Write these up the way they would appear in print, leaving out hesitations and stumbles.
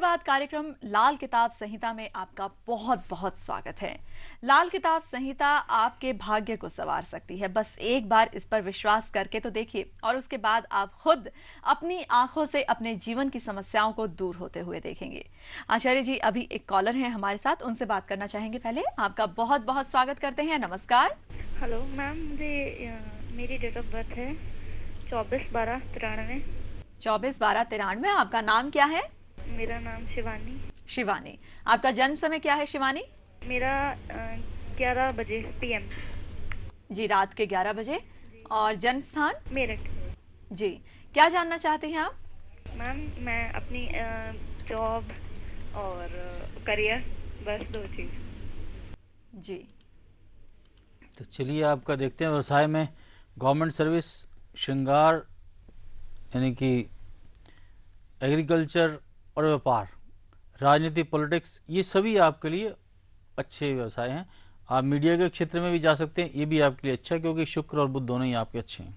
बाद कार्यक्रम लाल किताब संहिता में आपका बहुत बहुत स्वागत है। लाल किताब संहिता आपके भाग्य को संवार सकती है। बस एक बार इस पर विश्वास करके तो देखिए और उसके बाद आप खुद अपनी आंखों से अपने जीवन की समस्याओं को दूर होते हुए देखेंगे। आचार्य जी, अभी एक कॉलर है हमारे साथ, उनसे बात करना चाहेंगे। पहले आपका बहुत बहुत स्वागत करते हैं। नमस्कार। हेलो मैम, मेरी डेट ऑफ बर्थ है 24/12/93। 24/12/93। आपका नाम क्या है? मेरा नाम शिवानी। शिवानी, आपका जन्म समय क्या है शिवानी? मेरा 11 बजे PM जी, रात के 11 बजे। और जन्म स्थान? मेरठ। जी, क्या जानना चाहती हैं आप? मैम, मैं अपनी जॉब और करियर, बस 2 चीज। जी, तो चलिए आपका देखते हैं। व्यवसाय में गवर्नमेंट सर्विस, श्रृंगार यानी कि एग्रीकल्चर और व्यापार, राजनीति, पॉलिटिक्स, ये सभी आपके लिए अच्छे व्यवसाय हैं। आप मीडिया के क्षेत्र में भी जा सकते हैं, ये भी आपके लिए अच्छा है क्योंकि शुक्र और बुध दोनों ही आपके अच्छे हैं।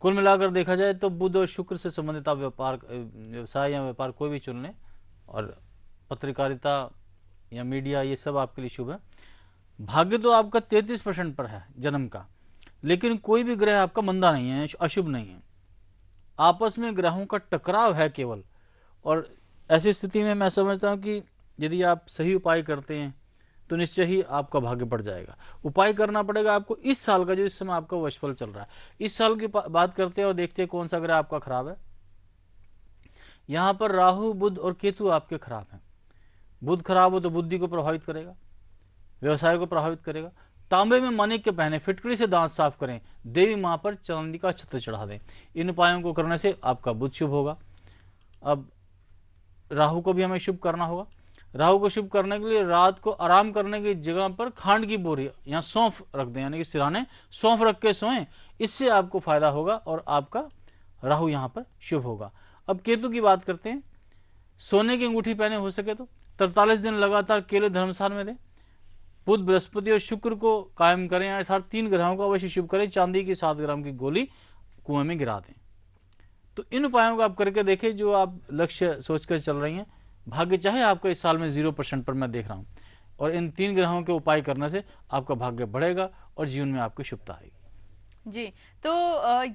कुल मिलाकर देखा जाए तो बुध और शुक्र से संबंधित आप व्यवसाय या व्यापार कोई भी चुन लें, और पत्रकारिता या मीडिया, ये सब आपके लिए शुभ है। भाग्य तो आपका 33% पर है जन्म का, लेकिन कोई भी ग्रह आपका मंदा नहीं है, अशुभ नहीं है। आपस में ग्रहों का टकराव है केवल, और ऐसी स्थिति में मैं समझता हूं कि यदि आप सही उपाय करते हैं तो निश्चय ही आपका भाग्य बढ़ जाएगा। उपाय करना पड़ेगा आपको इस साल का, जो इस समय आपका वशफल चल रहा है। इस साल की बात करते हैं और देखते हैं कौन सा ग्रह आपका खराब है। यहां पर राहु, बुध और केतु आपके खराब हैं। बुध खराब हो तो बुद्धि को प्रभावित करेगा, व्यवसाय को प्रभावित करेगा। तांबे में माणिक्य पहने, फिटकड़ी से दांत साफ करें, देवी मां पर चांदी का छत्र चढ़ा दें। इन उपायों को करने से आपका बुध शुभ होगा। अब राहु को भी हमें शुभ करना होगा। राहु को शुभ करने के लिए रात को आराम करने की जगह पर खांड की बोरी या सौंफ रख दें, यानी कि सिराने सौंफ रख के सोएं। इससे आपको फायदा होगा और आपका राहु यहाँ पर शुभ होगा। अब केतु की बात करते हैं। सोने की अंगूठी पहने, हो सके तो 43 दिन लगातार केले धर्मस्थान में दें। बुध, बृहस्पति और शुक्र को कायम करें, अर्थात 3 ग्रहों को अवश्य शुभ करें। चांदी की 7 ग्राम की गोली कुएं में गिरा दें। तो इन उपायों को आप करके देखें जो आप लक्ष्य सोचकर चल रही हैं। भाग्य चाहे आपका इस साल में 0% पर मैं देख रहा हूं, और इन 3 ग्रहों के उपाय करने से आपका भाग्य बढ़ेगा और जीवन में आपकी शुभता आएगी। जी, तो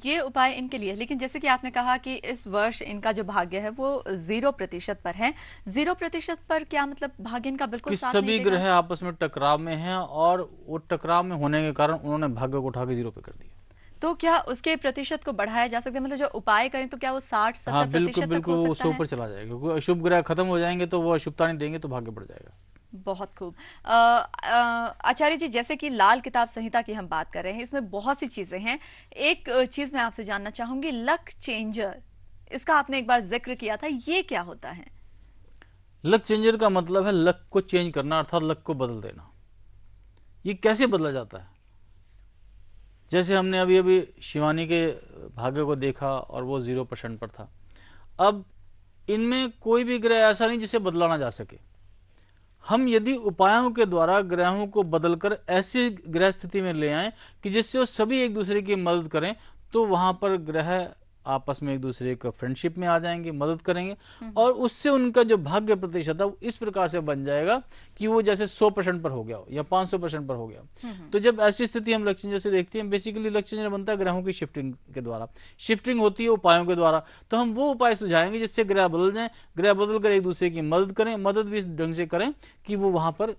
ये उपाय इनके लिए, लेकिन जैसे कि आपने कहा कि इस वर्ष इनका जो भाग्य है वो 0% पर है। 0% पर क्या मतलब? भाग्य इनका बिल्कुल साथ नहीं सभी देगा? ग्रह आपस में टकराव में हैं, और वो टकराव में होने के कारण उन्होंने भाग्य को उठा के 0 पे कर दिया। तो क्या उसके प्रतिशत को बढ़ाया जा सकता है? मतलब जो उपाय करें तो क्या वो 60-70% हाँ, बिल्कुल तक बिल्कुल, हो वो सकता 100 है? पर चला जाएगा, क्योंकि अशुभ ग्रह खत्म हो जाएंगे तो वो अशुभता नहीं देंगे तो भाग्य बढ़ जाएगा। बहुत खूब। आचार्य जी, जैसे कि लाल किताब संहिता की हम बात कर रहे हैं, इसमें बहुत सी चीजें हैं। एक चीज मैं आपसे जानना चाहूंगी, लक चेंजर, इसका आपने एक बार जिक्र किया था, ये क्या होता है? लक चेंजर का मतलब है लक को चेंज करना, अर्थात लक को बदल देना। ये कैसे बदला जाता है? जैसे हमने अभी अभी शिवानी के भाग्य को देखा और वो 0% पर था। अब इनमें कोई भी ग्रह ऐसा नहीं जिसे बदला ना जा सके। हम यदि उपायों के द्वारा ग्रहों को बदलकर ऐसी ग्रह स्थिति में ले आएं कि जिससे वो सभी एक दूसरे की मदद करें, तो वहां पर ग्रह आपस में एक दूसरे का फ्रेंडशिप में आ जाएंगे, मदद करेंगे, और उससे उनका जो भाग्य प्रतिशत है वो इस प्रकार से बन जाएगा कि वो जैसे 100% पर हो गया हो या 500% पर हो गया। तो जब ऐसी स्थिति हम लक्ष्य जैसे देखते हैं, बेसिकली लक्ष्य बनता है ग्रहों की शिफ्टिंग के द्वारा। शिफ्टिंग होती है उपायों के द्वारा। तो हम वो उपाय सुझाएंगे जिससे ग्रह बदल जाएं, ग्रह बदल कर एक दूसरे की मदद करें, मदद भी इस ढंग से करें कि वो वहां पर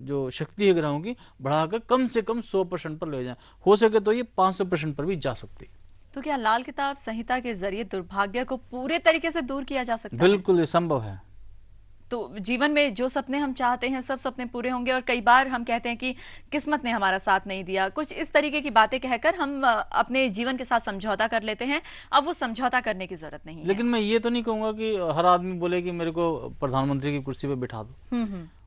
जो शक्ति है ग्रहों की बढ़ाकर कम से कम 100% पर ले जाए। हो सके तो ये 500% पर भी जा सकती है। तो क्या लाल किताब संहिता के जरिए दुर्भाग्य को पूरे तरीके से दूर किया जा सकता है? बिल्कुल, ये संभव है। तो जीवन में जो सपने हम चाहते हैं सब सपने पूरे होंगे। और कई बार हम कहते हैं कि किस्मत ने हमारा साथ नहीं दिया, कुछ इस तरीके की बातें कहकर हम अपने जीवन के साथ समझौता कर लेते हैं। अब वो समझौता करने की जरूरत नहीं है। लेकिन मैं ये तो नहीं कहूंगा कि हर आदमी बोले कि मेरे को प्रधानमंत्री की कुर्सी पे बिठा दो।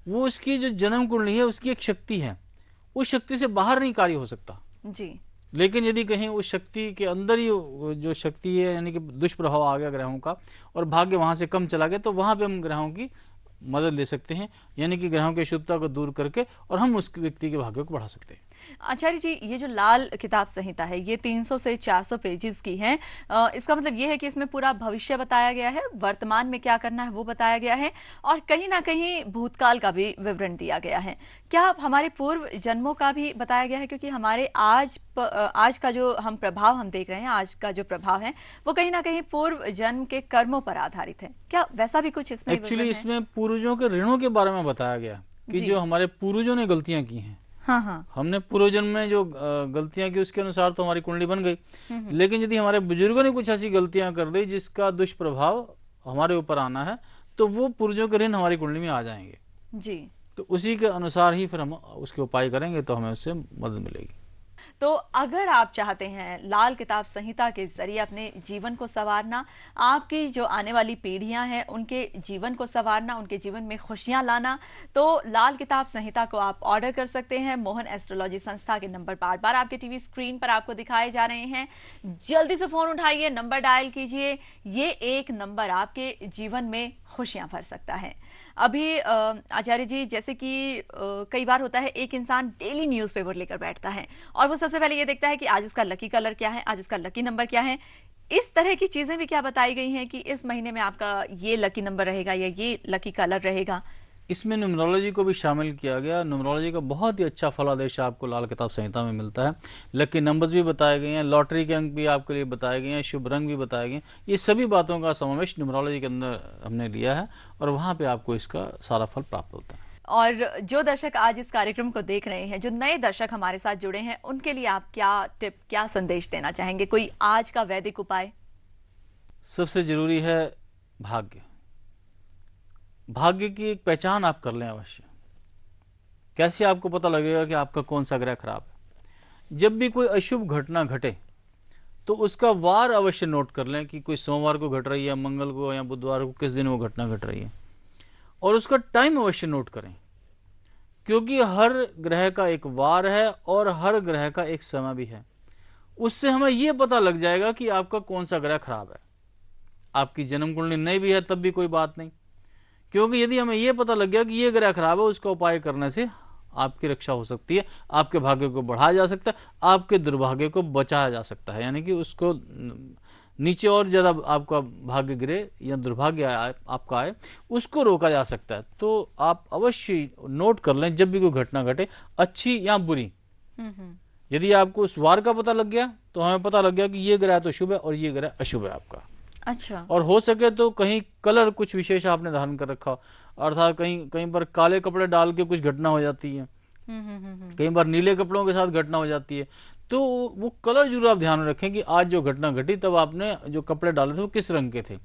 वो उसकी जो जन्म कुंडली है उसकी एक शक्ति है, उस शक्ति से बाहर नहीं कार्य हो सकता जी। लेकिन यदि कहीं उस शक्ति के अंदर ही जो शक्ति है, यानी कि दुष्प्रभाव आ गया ग्रहों का और भाग्य वहां से कम चला गया, तो वहां पे हम ग्रहों की मदद ले सकते हैं, यानी कि ग्रहों की अशुभता को दूर करके, और हम उस व्यक्ति के भाग्य को बढ़ा सकते हैं। आचार्य जी, ये जो लाल किताब संहिता है ये 300 से 400 पेजेस की है। इसका मतलब ये है कि इसमें पूरा भविष्य बताया गया है, वर्तमान में क्या करना है वो बताया गया है, और कहीं ना कहीं भूतकाल का भी विवरण दिया गया है। क्या हमारे पूर्व जन्मों का भी बताया गया है? क्योंकि हमारे आज का जो हम प्रभाव हम देख रहे हैं, आज का जो प्रभाव है वो कहीं ना कहीं पूर्व जन्म के कर्मों पर आधारित है। क्या वैसा भी कुछ इसमें एक्चुअली इसमें पूर्वजों के ऋणों के बारे में बताया गया कि जो हमारे पूर्वजों ने गलतियां की हैं, हाँ हाँ, हमने पूर्व जन्म में जो गलतियां की उसके अनुसार तो हमारी कुंडली बन गई, लेकिन यदि हमारे बुजुर्गों ने कुछ ऐसी गलतियां कर दी जिसका दुष्प्रभाव हमारे ऊपर आना है, तो वो पूर्वजों के ऋण हमारी कुंडली में आ जाएंगे जी। तो उसी के अनुसार ही फिर हम उसके उपाय करेंगे तो हमें उससे मदद मिलेगी। तो अगर आप चाहते हैं लाल किताब संहिता के जरिए अपने जीवन को संवारना, आपकी जो आने वाली पीढ़ियां हैं उनके जीवन को संवारना, उनके जीवन में खुशियां लाना, तो लाल किताब संहिता को आप ऑर्डर कर सकते हैं। मोहन एस्ट्रोलॉजी संस्था के नंबर बार बार आपके टीवी स्क्रीन पर आपको दिखाए जा रहे हैं। जल्दी से फोन उठाइए, नंबर डायल कीजिए। ये एक नंबर आपके जीवन में खुशियां भर सकता है। अभी आचार्य जी, जैसे कि कई बार होता है एक इंसान डेली न्यूज़पेपर लेकर बैठता है और वो सबसे पहले ये देखता है कि आज उसका लकी कलर क्या है, आज उसका लकी नंबर क्या है। इस तरह की चीजें भी क्या बताई गई हैं कि इस महीने में आपका ये लकी नंबर रहेगा या ये लकी कलर रहेगा? इसमें न्यूमरोलॉजी को भी शामिल किया गया। न्यूमरोलॉजी का बहुत ही अच्छा फलादेश आपको लाल किताब संहिता में मिलता है। लकी नंबर्स भी बताए गए हैं, लॉटरी के अंक भी आपके लिए बताए गए हैं, शुभ रंग भी बताए गए हैं। ये सभी बातों का समावेश न्यूमरोलॉजी के अंदर हमने लिया है और वहाँ पे आपको इसका सारा फल प्राप्त होता है। और जो दर्शक आज इस कार्यक्रम को देख रहे हैं, जो नए दर्शक हमारे साथ जुड़े हैं, उनके लिए आप क्या टिप, क्या संदेश देना चाहेंगे? कोई आज का वैदिक उपाय? सबसे जरूरी है भाग्य। भाग्य की एक पहचान आप कर लें अवश्य। कैसे आपको पता लगेगा कि आपका कौन सा ग्रह खराब है? जब भी कोई अशुभ घटना घटे तो उसका वार अवश्य नोट कर लें कि कोई सोमवार को घट रही है, मंगल को या बुधवार को, किस दिन वो घटना घट रही है, और उसका टाइम अवश्य नोट करें, क्योंकि हर ग्रह का एक वार है और हर ग्रह का एक समय भी है। उससे हमें यह पता लग जाएगा कि आपका कौन सा ग्रह खराब है। आपकी जन्म कुंडली नहीं भी है तब भी कोई बात नहीं, क्योंकि यदि हमें यह पता लग गया कि यह ग्रह खराब है, उसका उपाय करने से आपकी रक्षा हो सकती है, आपके भाग्य को बढ़ाया जा सकता है, आपके दुर्भाग्य को बचाया जा सकता है, यानी कि उसको नीचे और ज़्यादा आपका भाग्य गिरे या दुर्भाग्य आपका आए उसको रोका जा सकता है। तो आप अवश्य नोट कर लें जब भी कोई घटना घटे, अच्छी या बुरी। यदि आपको उस वार का पता लग गया तो हमें पता लग गया कि ये ग्रह तो शुभ है और ये ग्रह अशुभ है आपका। अच्छा। और हो सके तो कहीं कलर कुछ विशेष आपने धारण कर रखा, अर्थात कहीं पर काले कपड़े डाल के कुछ घटना हो जाती है, कई बार नीले कपड़ों के साथ घटना हो जाती है, तो वो कलर जरूर आप ध्यान में रखें कि आज जो घटना घटी तब आपने जो कपड़े डाले थे वो किस रंग के थे,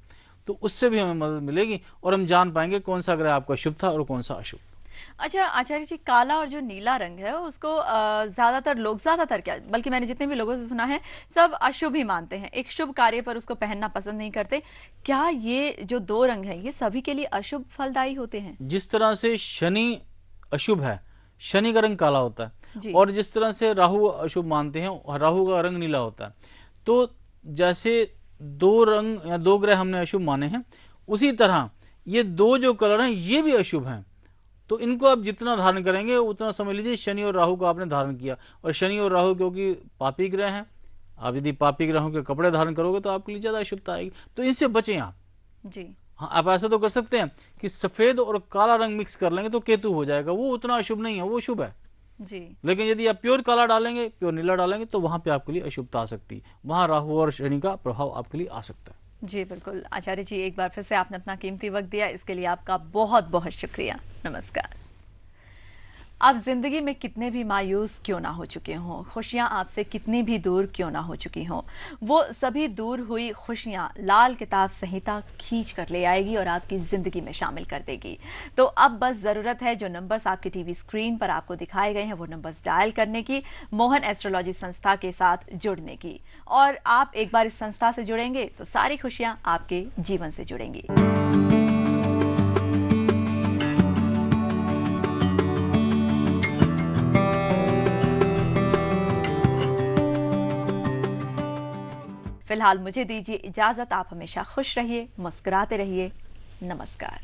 तो उससे भी हमें मदद मिलेगी और हम जान पाएंगे कौन सा ग्रह आपका शुभ था और कौन सा अशुभ। अच्छा आचार्य जी, काला और जो नीला रंग है उसको ज्यादातर क्या, बल्कि मैंने जितने भी लोगों से सुना है सब अशुभ ही मानते हैं, एक शुभ कार्य पर उसको पहनना पसंद नहीं करते। क्या ये जो दो रंग हैं ये सभी के लिए अशुभ फलदायी होते हैं? जिस तरह से शनि अशुभ है, शनि का रंग काला होता है, और जिस तरह से राहु अशुभ मानते हैं, राहु का रंग नीला होता है, तो जैसे दो रंग या दो ग्रह हमने अशुभ माने हैं, उसी तरह ये दो जो कलर हैं ये भी अशुभ हैं। तो इनको आप जितना धारण करेंगे उतना समझ लीजिए शनि और राहु को आपने धारण किया, और शनि और राहु क्योंकि पापी ग्रह हैं, आप यदि पापी ग्रहों के कपड़े धारण करोगे तो आपके लिए ज्यादा अशुभता आएगी, तो इनसे बचें आप जी। हाँ, आप ऐसा तो कर सकते हैं कि सफेद और काला रंग मिक्स कर लेंगे तो केतु हो जाएगा, वो उतना अशुभ नहीं है, वो शुभ है जी। लेकिन यदि आप प्योर काला डालेंगे, प्योर नीला डालेंगे तो वहां पे आपके लिए अशुभता आ सकती है, वहां राहु और शनि का प्रभाव आपके लिए आ सकता है। जी बिल्कुल। आचार्य जी, एक बार फिर से आपने अपना कीमती वक्त दिया, इसके लिए आपका बहुत बहुत शुक्रिया। नमस्कार। आप जिंदगी में कितने भी मायूस क्यों ना हो चुके हों, खुशियां आपसे कितनी भी दूर क्यों ना हो चुकी हों, वो सभी दूर हुई खुशियां लाल किताब संहिता खींच कर ले आएगी और आपकी जिंदगी में शामिल कर देगी। तो अब बस जरूरत है जो नंबर्स आपके टीवी स्क्रीन पर आपको दिखाए गए हैं वो नंबर्स डायल करने की, मोहन एस्ट्रोलॉजी संस्था के साथ जुड़ने की, और आप एक बार इस संस्था से जुड़ेंगे तो सारी खुशियां आपके जीवन से जुड़ेंगी। फिलहाल मुझे दीजिए इजाजत। आप हमेशा खुश रहिए, मुस्कुराते रहिए। नमस्कार।